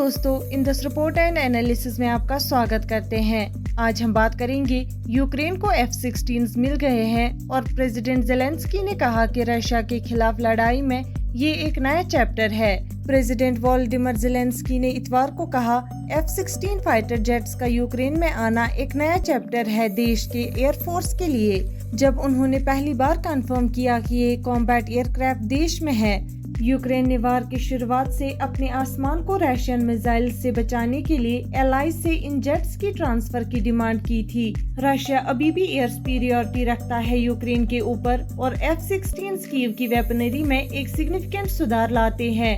दोस्तों, इन दस report and analysis में आपका स्वागत करते हैं। आज हम बात करेंगे, यूक्रेन को F-16 मिल गए हैं और प्रेसिडेंट ज़ेलेंस्की ने कहा कि रशिया के खिलाफ लड़ाई में ये एक नया चैप्टर है। प्रेसिडेंट वोलोदिमीर ज़ेलेंस्की ने इतवार को कहा, F-16 फाइटर जेट्स का यूक्रेन में आना एक नया चैप्टर है देश के एयरफोर्स के लिए। जब उन्होंने पहली बार कंफर्म किया कि ये कॉम्बैट एयरक्राफ्ट देश में है। यूक्रेन ने वार की शुरुआत से अपने आसमान को रशियन मिसाइल से बचाने के लिए एलाइज से इन जेट्स की ट्रांसफर की डिमांड की थी। रशिया अभी भी एयर सुपीरियरिटी रखता है यूक्रेन के ऊपर और F-16 कीव की वेपनरी में एक सिग्निफिकेंट सुधार लाते हैं।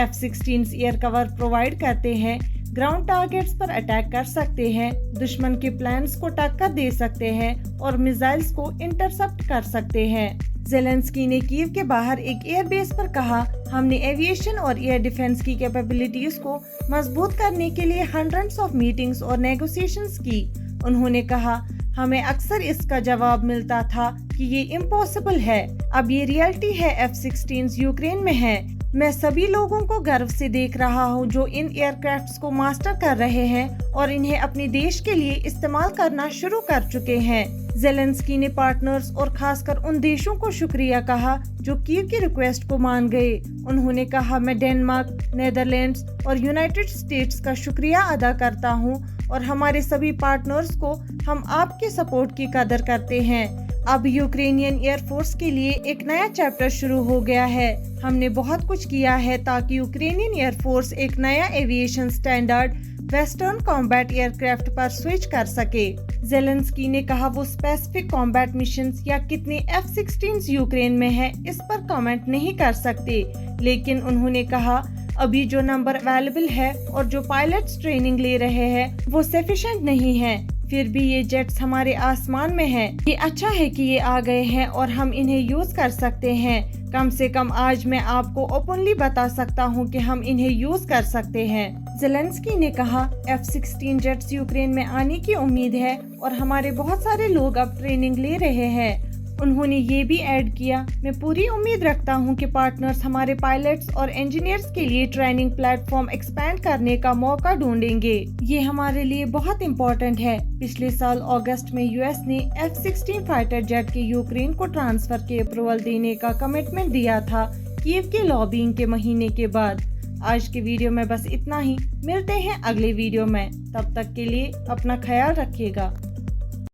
F-16 एयर कवर प्रोवाइड करते हैं, ग्राउंड टारगेट्स पर अटैक कर सकते हैं, दुश्मन के प्लान्स को टक्कर दे सकते हैं और मिसाइल्स को इंटरसेप्ट कर सकते हैं। ज़ेलेंस्की ने कीव के बाहर एक एयर बेस पर कहा, हमने एविएशन और एयर डिफेंस की कैपेबिलिटीज को मजबूत करने के लिए हंड्रेड्स ऑफ मीटिंग्स और नेगोशिएशंस की। उन्होंने कहा, हमें अक्सर इसका जवाब मिलता था कि ये इम्पॉसिबल है। अब ये रियलिटी है। F-16 यूक्रेन में है। मैं सभी लोगों को गर्व से देख रहा हूँ जो इन एयरक्राफ्ट्स को मास्टर कर रहे हैं और इन्हें अपने देश के लिए इस्तेमाल करना शुरू कर चुके हैं। ज़ेलेंस्की ने पार्टनर्स और खासकर उन देशों को शुक्रिया कहा जो कीव की रिक्वेस्ट को मान गए। उन्होंने कहा, मैं डेनमार्क, नेदरलैंड्स और यूनाइटेड स्टेट्स का शुक्रिया अदा करता हूँ और हमारे सभी पार्टनर्स को हम आपके सपोर्ट की कदर करते हैं। अब यूक्रेनियन एयरफोर्स के लिए एक नया चैप्टर शुरू हो गया है। हमने बहुत कुछ किया है ताकि यूक्रेनियन एयरफोर्स एक नया aviation standard western combat aircraft पर स्विच कर सके। ज़ेलेंस्की ने कहा, वो स्पेसिफिक कॉम्बैट मिशंस या कितने F-16 यूक्रेन में है इस पर कमेंट नहीं कर सकते, लेकिन उन्होंने कहा, अभी जो नंबर अवेलेबल है और जो पायलट्स ट्रेनिंग ले रहे हैं वो सफिशिएंट नहीं है। फिर भी ये जेट्स हमारे आसमान में हैं। ये अच्छा है कि ये आ गए हैं और हम इन्हें यूज कर सकते हैं। कम से कम आज मैं आपको ओपनली बता सकता हूँ कि हम इन्हें यूज कर सकते हैं। ज़ेलेंस्की ने कहा, F-16 जेट्स यूक्रेन में आने की उम्मीद है और हमारे बहुत सारे लोग अब ट्रेनिंग ले रहे हैं। उन्होंने ये भी ऐड किया, मैं पूरी उम्मीद रखता हूँ कि पार्टनर्स हमारे पायलट्स और इंजीनियर्स के लिए ट्रेनिंग प्लेटफॉर्म एक्सपैंड करने का मौका ढूंढेंगे। ये हमारे लिए बहुत इम्पोर्टेंट है। पिछले साल अगस्त में यूएस ने F-16 फाइटर जेट के यूक्रेन को ट्रांसफर के अप्रूवल देने का कमिटमेंट दिया था कीव के लॉबिंग के महीने के बाद। आज के वीडियो में बस इतना ही। मिलते हैं अगले वीडियो में। तब तक के लिए अपना ख्याल रखिएगा।